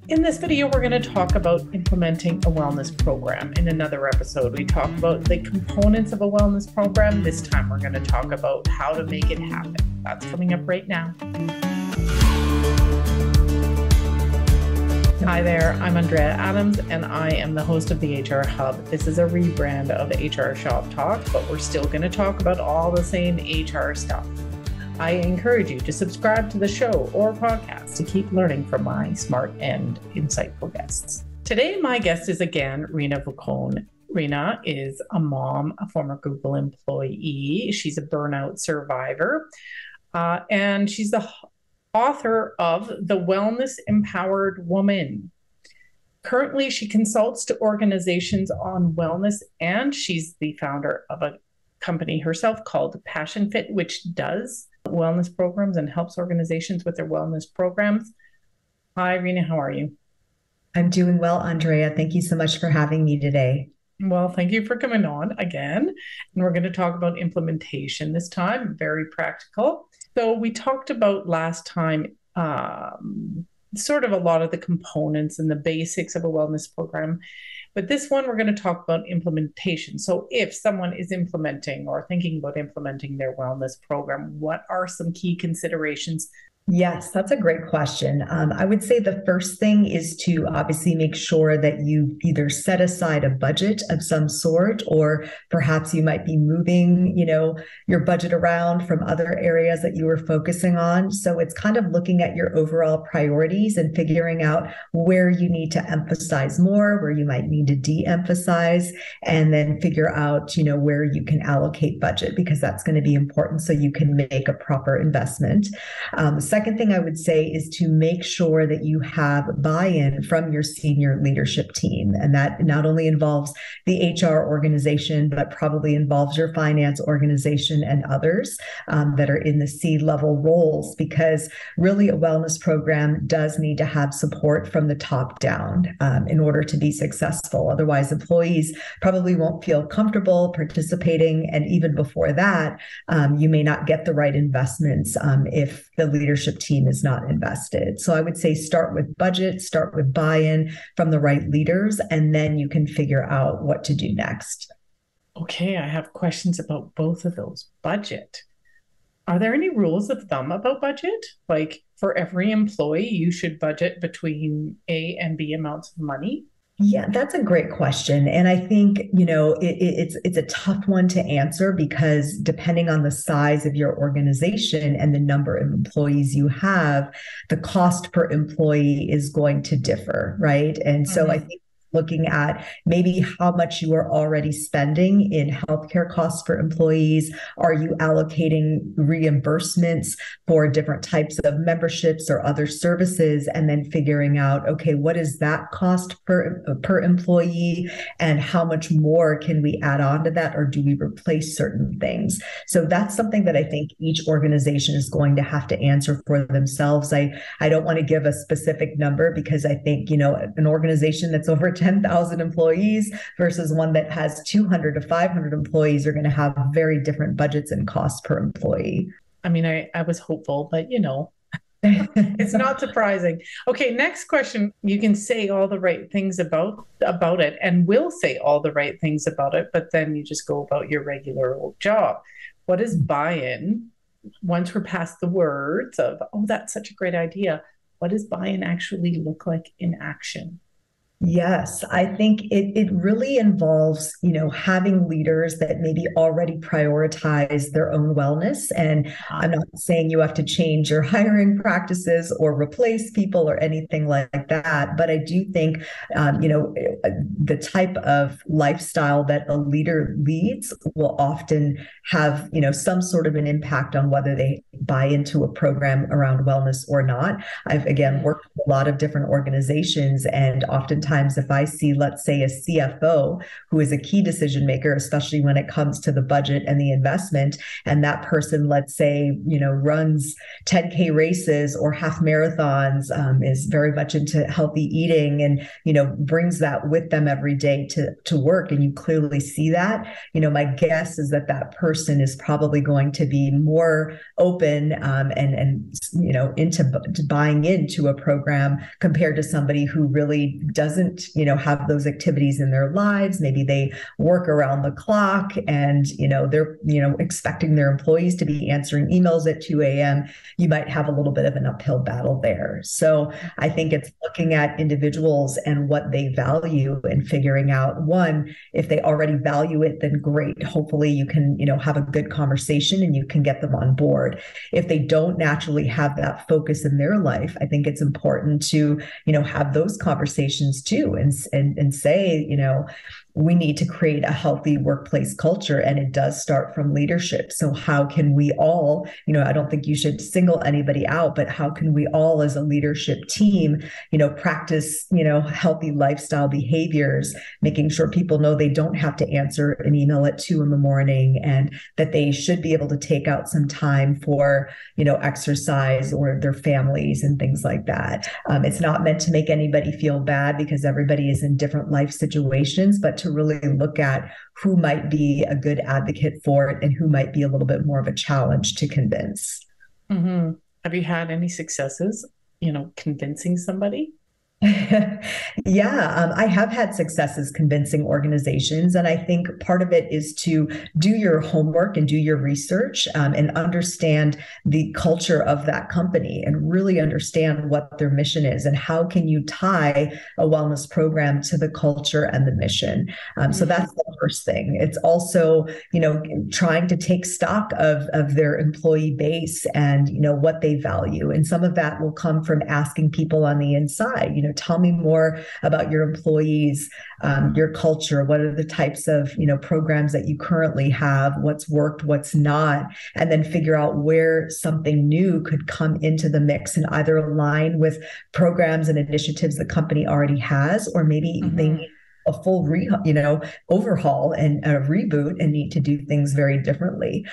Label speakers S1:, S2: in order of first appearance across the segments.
S1: In this video, we're going to talk about implementing a wellness program. In another episode, we talk about the components of a wellness program. This time, we're going to talk about how to make it happen. That's coming up right now. Hi there, I'm Andrea Adams, and I am the host of the HR Hub. This is a rebrand of HR Shop Talk, but we're still going to talk about all the same HR stuff. I encourage you to subscribe to the show or podcast to keep learning from my smart and insightful guests. Today, my guest is again Reena Vokoun. Reena is a mom, a former Google employee. She's a burnout survivor, and she's the author of The Wellness Empowered Woman. Currently, she consults to organizations on wellness, and she's the founder of a company herself called Passion Fit, which does wellness programs and helps organizations with their wellness programs. Hi, Reena, how are you?
S2: I'm doing well, Andrea. Thank you so much for having me today.
S1: Well, thank you for coming on again. And we're going to talk about implementation this time, very practical. So we talked about last time sort of a lot of the components and the basics of a wellness program. But this one, we're going to talk about implementation. So if someone is implementing or thinking about implementing their wellness program, what are some key considerations?
S2: Yes, that's a great question. I would say the first thing is to obviously make sure that you either set aside a budget of some sort, or perhaps you might be moving, your budget around from other areas that you were focusing on. So it's kind of looking at your overall priorities and figuring out where you need to emphasize more, where you might need to de-emphasize, and then figure out, where you can allocate budget, because that's going to be important so you can make a proper investment. Second thing I would say is to make sure that you have buy-in from your senior leadership team. And that not only involves the HR organization, but probably involves your finance organization and others that are in the C-level roles, because really a wellness program does need to have support from the top down in order to be successful. Otherwise, employees probably won't feel comfortable participating. And even before that, you may not get the right investments if the leadership team is not invested. So I would say start with budget, start with buy-in from the right leaders, and then you can figure out what to do next.
S1: Okay, I have questions about both of those. Budget. Are there any rules of thumb about budget? Like for every employee, you should budget between A and B amounts of money?
S2: Yeah, that's a great question. And I think, it's a tough one to answer, because depending on the size of your organization and the number of employees you have, the cost per employee is going to differ, right? And so I think looking at maybe how much you are already spending in healthcare costs for employees. Are you allocating reimbursements for different types of memberships or other services? And then figuring out, okay, what is that cost per employee, and how much more can we add on to that, or do we replace certain things? So that's something that I think each organization is going to have to answer for themselves. I don't want to give a specific number, because I think, an organization that's over 10,000 employees versus one that has 200 to 500 employees are going to have very different budgets and costs per employee.
S1: I mean, I was hopeful, but it's not surprising. Okay, next question. You can say all the right things about it, and will say all the right things about it, but then you just go about your regular old job. What is buy-in? Once we're past the words of, oh, that's such a great idea, what does buy-in actually look like in action?
S2: Yes, I think it really involves, having leaders that maybe already prioritize their own wellness. And I'm not saying you have to change your hiring practices or replace people or anything like that. But I do think, the type of lifestyle that a leader leads will often have, some sort of an impact on whether they buy into a program around wellness or not. I've, again, worked with a lot of different organizations, and oftentimes oftentimes if I see, let's say, a CFO who is a key decision maker, especially when it comes to the budget and the investment, and that person, let's say, runs 10K races or half marathons, is very much into healthy eating, and brings that with them every day to work, and you clearly see that, my guess is that that person is probably going to be more open, and into buying into a program compared to somebody who really doesn't have those activities in their lives. Maybe they work around the clock, and they're expecting their employees to be answering emails at 2 a.m. You might have a little bit of an uphill battle there. So I think it's looking at individuals and what they value and figuring out, one, if they already value it, then great. Hopefully you can have a good conversation and you can get them on board. If they don't naturally have that focus in their life, I think it's important to have those conversations too, and say, we need to create a healthy workplace culture, and it does start from leadership. So how can we all, I don't think you should single anybody out, but how can we all as a leadership team, practice, healthy lifestyle behaviors, making sure people know they don't have to answer an email at 2 a.m, and that they should be able to take out some time for, exercise or their families and things like that. It's not meant to make anybody feel bad, because everybody is in different life situations, but to really look at who might be a good advocate for it and who might be a little bit more of a challenge to convince.
S1: Mm-hmm. Have you had any successes, convincing somebody?
S2: Yeah, I have had successes convincing organizations. And I think part of it is to do your homework and do your research, and understand the culture of that company and really understand what their mission is and how can you tie a wellness program to the culture and the mission. So that's the first thing. It's also, trying to take stock of their employee base and, what they value. And some of that will come from asking people on the inside, tell me more about your employees, your culture. What are the types of, programs that you currently have? What's worked, what's not? And then figure out where something new could come into the mix and either align with programs and initiatives the company already has, or maybe they need a full overhaul and a reboot and need to do things very differently.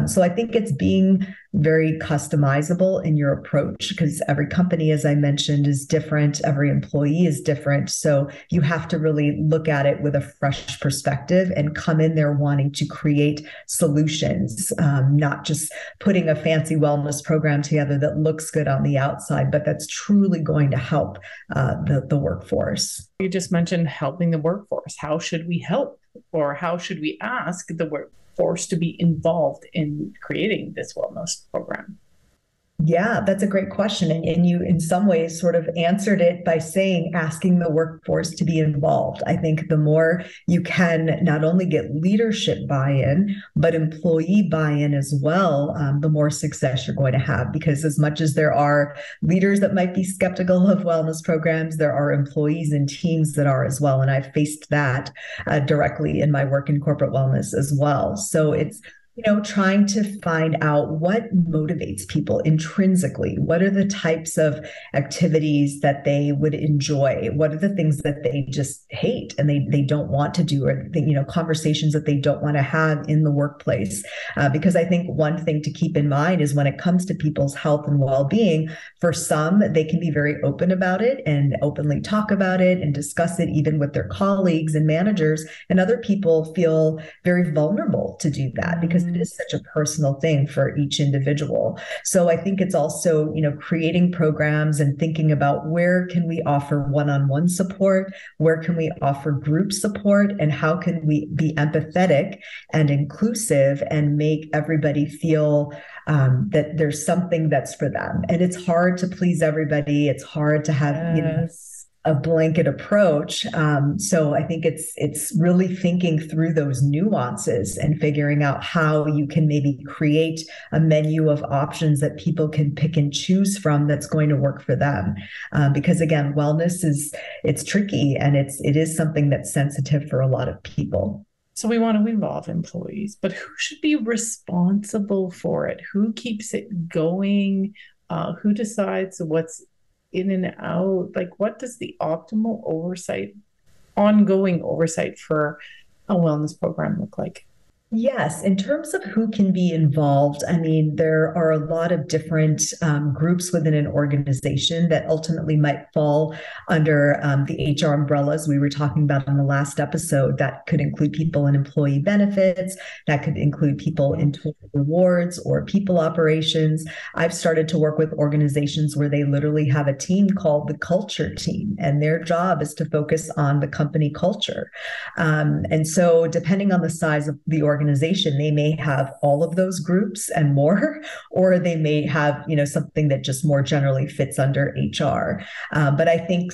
S2: So I think it's being very customizable in your approach, because every company, as I mentioned, is different. Every employee is different. So you have to really look at it with a fresh perspective and come in there wanting to create solutions, not just putting a fancy wellness program together that looks good on the outside, but that's truly going to help the workforce.
S1: You just mentioned helping the workforce. How should we help, or how should we ask the workforce to be involved in creating this wellness program?
S2: Yeah, that's a great question. And you, in some ways, sort of answered it by asking the workforce to be involved. I think the more you can not only get leadership buy-in, but employee buy-in as well, the more success you're going to have. Because as much as there are leaders that might be skeptical of wellness programs, there are employees and teams that are as well. And I've faced that directly in my work in corporate wellness as well. So it's trying to find out what motivates people intrinsically. What are the types of activities that they would enjoy? What are the things that they just hate and they don't want to do, or conversations that they don't want to have in the workplace? Because I think one thing to keep in mind is when it comes to people's health and well-being, for some, they can be very open about it and openly talk about it and discuss it even with their colleagues and managers. And other people feel very vulnerable to do that because it is such a personal thing for each individual. So I think it's also, creating programs and thinking about where can we offer one-on-one support, where can we offer group support, and how can we be empathetic and inclusive and make everybody feel that there's something that's for them. And it's hard to please everybody. It's hard to have, a blanket approach. So I think it's really thinking through those nuances and figuring out how you can maybe create a menu of options that people can pick and choose from that's going to work for them. Because again, wellness it's tricky, and it is something that's sensitive for a lot of people.
S1: So we want to involve employees, but who should be responsible for it? Who keeps it going? Who decides what's in and out? Like, what does the optimal oversight, ongoing oversight for a wellness program look like?
S2: Yes, in terms of who can be involved, I mean, there are a lot of different groups within an organization that ultimately might fall under the HR umbrellas we were talking about in the last episode. That could include people in employee benefits, that could include people in total rewards or people operations. I've started to work with organizations where they literally have a team called the culture team, and their job is to focus on the company culture. And so, depending on the size of the organization, they may have all of those groups and more, or they may have, something that just more generally fits under HR. But I think,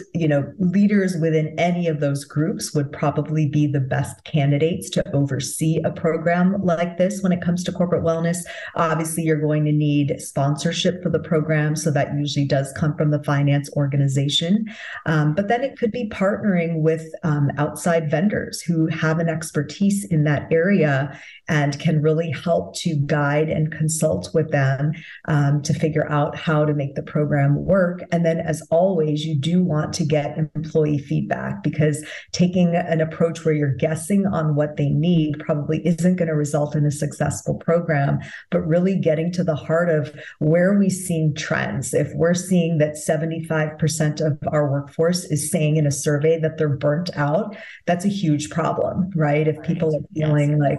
S2: leaders within any of those groups would probably be the best candidates to oversee a program like this when it comes to corporate wellness. Obviously, you're going to need sponsorship for the program, so that usually does come from the finance organization. But then it could be partnering with outside vendors who have an expertise in that area and can really help to guide and consult with them to figure out how to make the program work. And then, as always, you do want to get employee feedback, because taking an approach where you're guessing on what they need probably isn't going to result in a successful program, but really getting to the heart of where are we seeing trends. If we're seeing that 75% of our workforce is saying in a survey that they're burnt out, that's a huge problem, right? If people are feeling like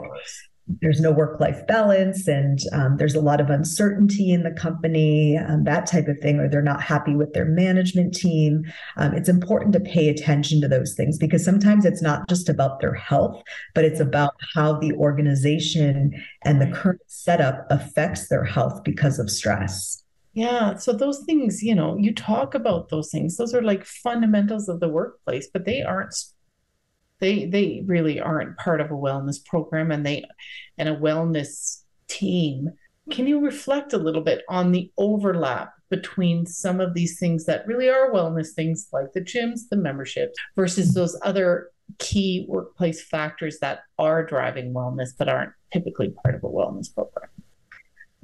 S2: there's no work-life balance and there's a lot of uncertainty in the company, that type of thing, or they're not happy with their management team, it's important to pay attention to those things, because sometimes it's not just about their health, but it's about how the organization and the current setup affects their health because of stress.
S1: Yeah. So those things, you talk about those things. Those are like fundamentals of the workplace, but they really aren't part of a wellness program, and a wellness team. Can you reflect a little bit on the overlap between some of these things that really are wellness things, like the gyms, the memberships, versus those other key workplace factors that are driving wellness but aren't typically part of a wellness program?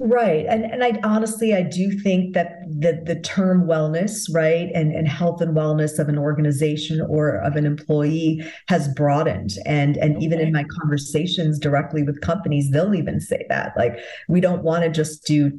S2: Right. And I honestly, I do think that the term wellness, right, and health and wellness of an organization or of an employee has broadened. And even in my conversations directly with companies, they'll even say that, like, we don't want to just do,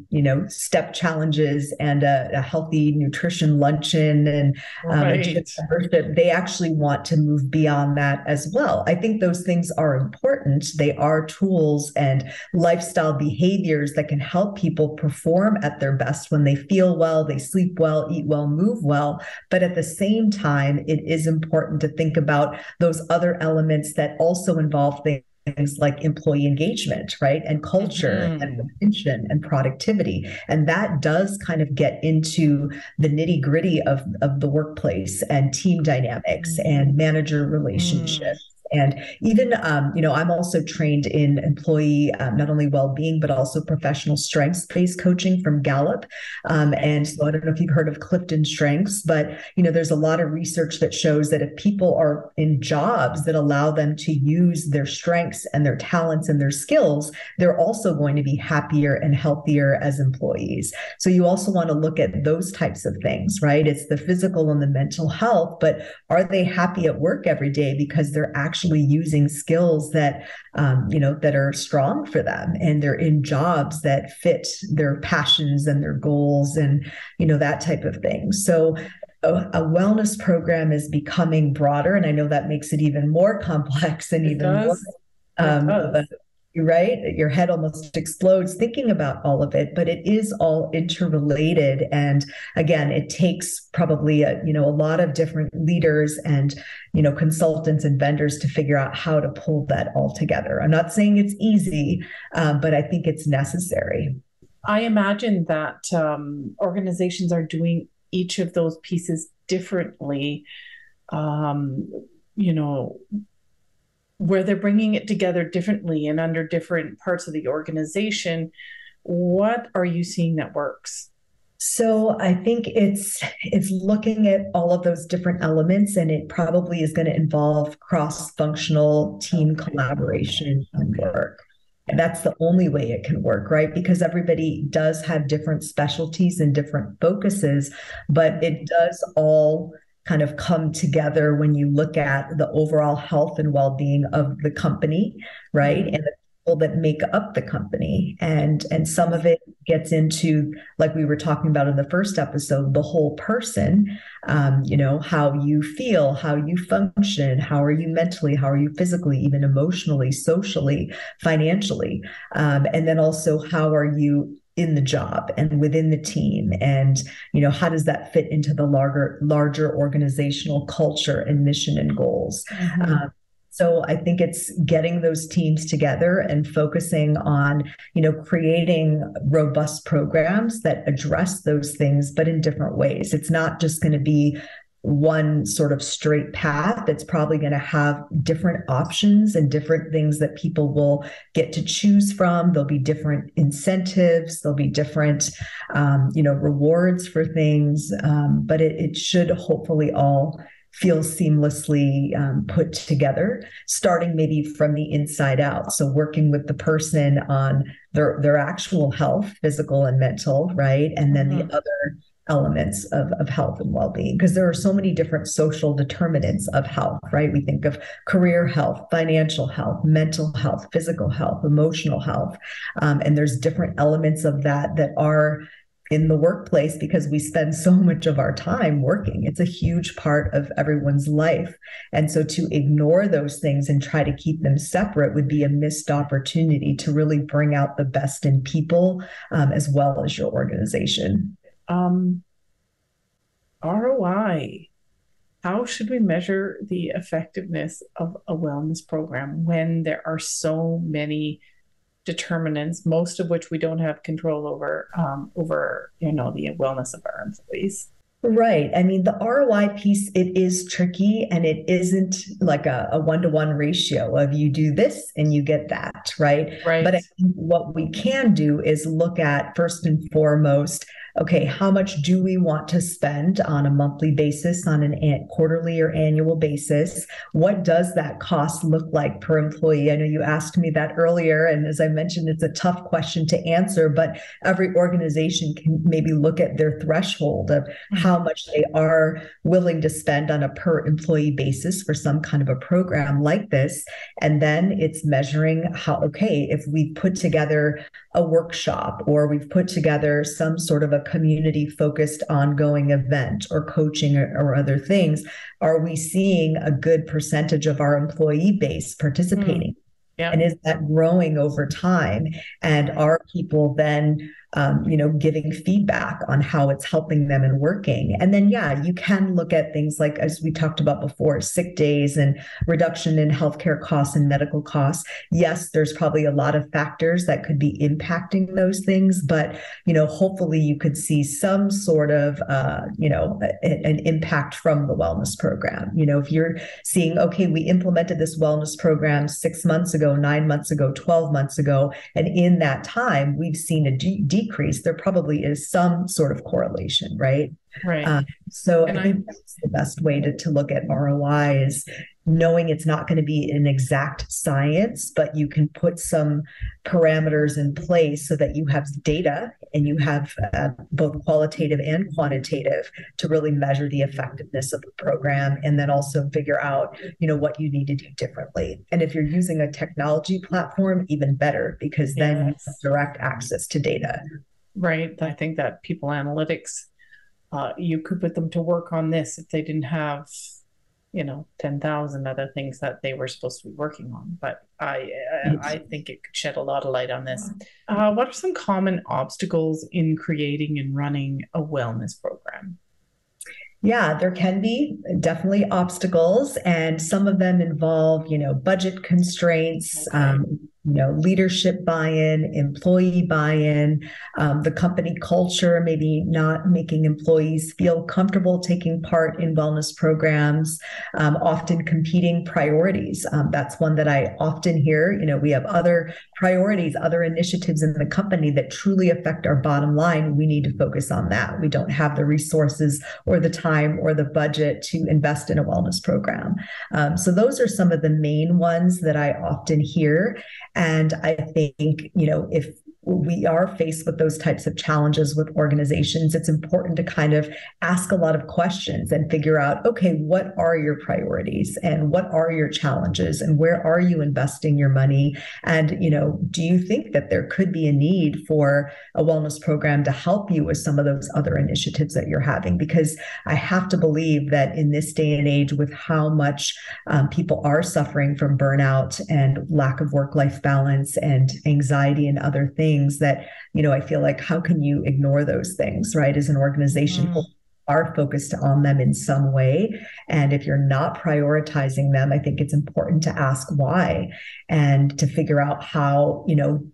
S2: step challenges and a healthy nutrition luncheon and a gym membership. They actually want to move beyond that as well. I think those things are important. They are tools and lifestyle behaviors that can help people perform at their best when they feel well, they sleep well, eat well, move well. But at the same time, it is important to think about those other elements that also involve things like employee engagement, right? And culture and retention and productivity. And that does kind of get into the nitty gritty of the workplace and team dynamics and manager relationships. And even, I'm also trained in employee, not only well-being, but also professional strengths-based coaching from Gallup. And so I don't know if you've heard of Clifton Strengths, but, there's a lot of research that shows that if people are in jobs that allow them to use their strengths and their talents and their skills, they're also going to be happier and healthier as employees. So you also want to look at those types of things, right? It's the physical and the mental health, but are they happy at work every day because they're actually using skills that that are strong for them, and they're in jobs that fit their passions and their goals and that type of thing. So a wellness program is becoming broader, and I know that makes it even more complex and more right? Your head almost explodes thinking about all of it, but it is all interrelated. And again, it takes probably a lot of different leaders and consultants and vendors to figure out how to pull that all together. I'm not saying it's easy, but I think it's necessary.
S1: I imagine that organizations are doing each of those pieces differently. Where they're bringing it together differently and under different parts of the organization. What are you seeing that works?
S2: So I think it's looking at all of those different elements, and it probably is going to involve cross-functional team collaboration and work. That's the only way it can work, right? Because everybody does have different specialties and different focuses, but it does all kind of come together when you look at the overall health and well-being of the company, right?
S1: Mm-hmm.
S2: And the people that make up the company. And some of it gets into, like we were talking about in the first episode, the whole person, how you feel, how you function, how are you mentally, how are you physically, even emotionally, socially, financially, and then also how are you in the job and within the team, and how does that fit into the larger organizational culture and mission and goals.
S1: Mm-hmm.
S2: So I think it's getting those teams together and focusing on, creating robust programs that address those things, but in different ways. It's not just going to be one sort of straight path. It's probably going to have different options and different things that people will get to choose from. There'll be different incentives. There'll be different, rewards for things. But it should hopefully all feel seamlessly put together, starting maybe from the inside out. So working with the person on their actual health, physical and mental, right? And then the other elements of health and well-being, because there are so many different social determinants of health, right? We think of career health, financial health, mental health, physical health, emotional health, and there's different elements of that are in the workplace because we spend so much of our time working. It's a huge part of everyone's life. And so to ignore those things and try to keep them separate would be a missed opportunity to really bring out the best in people, as well as your organization.
S1: ROI. How should we measure the effectiveness of a wellness program when there are so many determinants, most of which we don't have control over, the wellness of our employees?
S2: Right. I mean, the ROI piece, it is tricky, and it isn't like a one-to-one ratio of you do this and you get that, right?
S1: Right.
S2: But I think what we can do is look at, first and foremost, okay, how much do we want to spend on a monthly basis, on an quarterly or annual basis? What does that cost look like per employee? I know you asked me that earlier, and as I mentioned, it's a tough question to answer, but every organization can maybe look at their threshold of how much they are willing to spend on a per employee basis for some kind of a program like this. And then it's measuring okay, if we put together a workshop or we've put together some sort of a community focused ongoing event or coaching or other things, are we seeing a good percentage of our employee base participating?
S1: Yeah.
S2: And is that growing over time? And are people then, giving feedback on how it's helping them and working? And then, yeah, you can look at things like, as we talked about before, sick days and reduction in healthcare costs and medical costs. Yes, there's probably a lot of factors that could be impacting those things, but, hopefully you could see some sort of, an impact from the wellness program. If you're seeing, okay, we implemented this wellness program 6 months ago, 9 months ago, 12 months ago, and in that time, we've seen a decrease, there probably is some sort of correlation, right?
S1: Right.
S2: So I think that's the best way to look at ROI, is knowing it's not going to be an exact science, but you can put some parameters in place so that you have data and you have both qualitative and quantitative to really measure the effectiveness of the program, and then also figure out, what you need to do differently. And if you're using a technology platform, even better, because then you have direct access to data.
S1: Right. I think that people analytics, you could put them to work on this if they didn't have 10,000 other things that they were supposed to be working on. But I think it could shed a lot of light on this. What are some common obstacles in creating and running a wellness program?
S2: Yeah, there can be definitely obstacles, and some of them involve, budget constraints, leadership buy-in, employee buy-in, the company culture, maybe not making employees feel comfortable taking part in wellness programs, often competing priorities. That's one that I often hear. We have other priorities, other initiatives in the company that truly affect our bottom line, we need to focus on that. We don't have the resources or the time or the budget to invest in a wellness program. So those are some of the main ones that I often hear. And I think, if we are faced with those types of challenges with organizations, it's important to kind of ask a lot of questions and figure out, okay, what are your priorities and what are your challenges and where are you investing your money? And, do you think that there could be a need for a wellness program to help you with some of those other initiatives that you're having? Because I have to believe that in this day and age, with how much people are suffering from burnout and lack of work-life balance and anxiety and other things, that, I feel like, how can you ignore those things, right? As an organization, are focused on them in some way. And if you're not prioritizing them, I think it's important to ask why and to figure out how,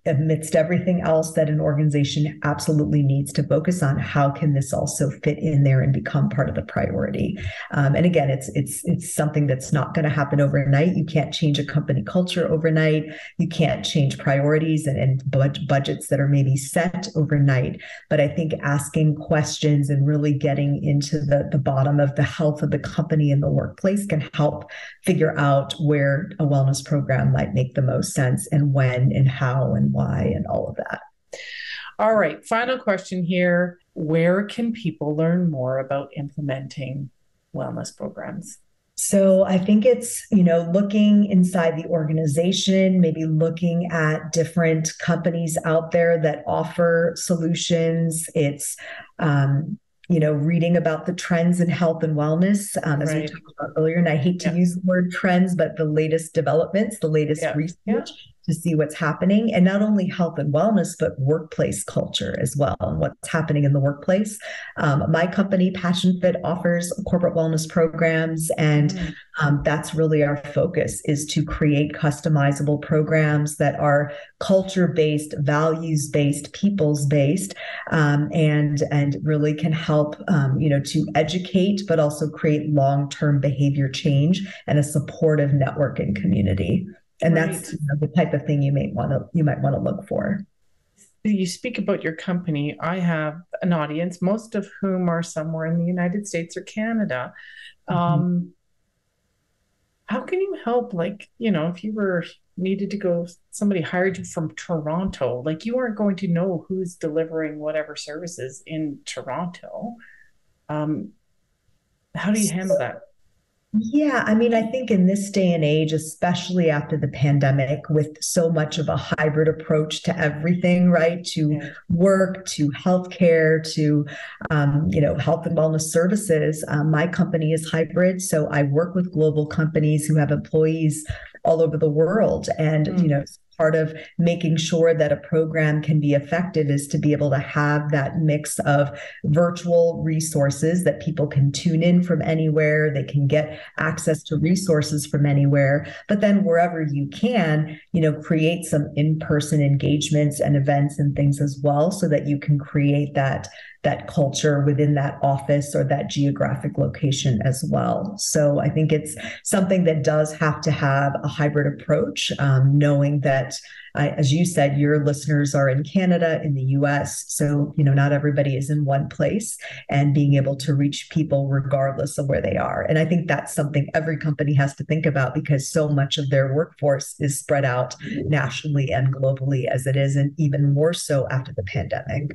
S2: amidst everything else that an organization absolutely needs to focus on, how can this also fit in there and become part of the priority? And again, it's something that's not going to happen overnight. You can't change a company culture overnight. You can't change priorities and budgets that are maybe set overnight. But I think asking questions and really getting into the bottom of the health of the company and the workplace can help figure out where a wellness program might make the most sense and when and how and why and all of that.
S1: All right. Final question here. Where can people learn more about implementing wellness programs?
S2: So I think it's, looking inside the organization, maybe looking at different companies out there that offer solutions. It's, reading about the trends in health and wellness, as we talked about earlier. And I hate to use the word trends, but the latest developments, the latest research to see what's happening. And not only health and wellness, but workplace culture as well, and what's happening in the workplace. My company, Passion Fit, offers corporate wellness programs. And that's really our focus, is to create customizable programs that are culture-based, values-based, peoples-based, and really can help, to educate, but also create long-term behavior change and a supportive network and community. And that's the type of thing you might want to look for.
S1: You speak about your company. I have an audience, most of whom are somewhere in the United States or Canada. How can you help? If you needed to go, somebody hired you from Toronto, you aren't going to know who's delivering whatever services in Toronto. How do you handle that?
S2: Yeah, I think in this day and age, especially after the pandemic, with so much of a hybrid approach to everything, right? To work, to healthcare, to, health and wellness services. My company is hybrid. So I work with global companies who have employees all over the world. And, part of making sure that a program can be effective is to be able to have that mix of virtual resources that people can tune in from anywhere. They can get access to resources from anywhere, but then wherever you can, create some in-person engagements and events and things as well, so that you can create that culture within that office or that geographic location as well. So I think it's something that does have to have a hybrid approach, knowing that, as you said, your listeners are in Canada, in the US. So, not everybody is in one place, and being able to reach people regardless of where they are. And I think that's something every company has to think about, because so much of their workforce is spread out nationally and globally as it is, and even more so after the pandemic.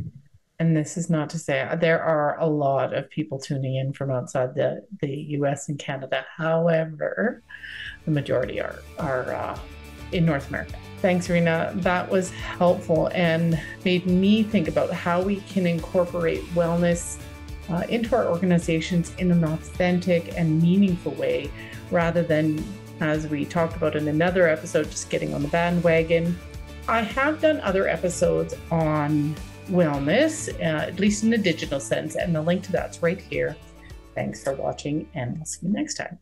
S1: And this is not to say there are a lot of people tuning in from outside the US and Canada. However, the majority are in North America. Thanks, Reena. That was helpful and made me think about how we can incorporate wellness into our organizations in an authentic and meaningful way, rather than, as we talked about in another episode, just getting on the bandwagon. I have done other episodes on wellness, at least in a digital sense, and the link to that's right here. Thanks for watching, and I'll see you next time.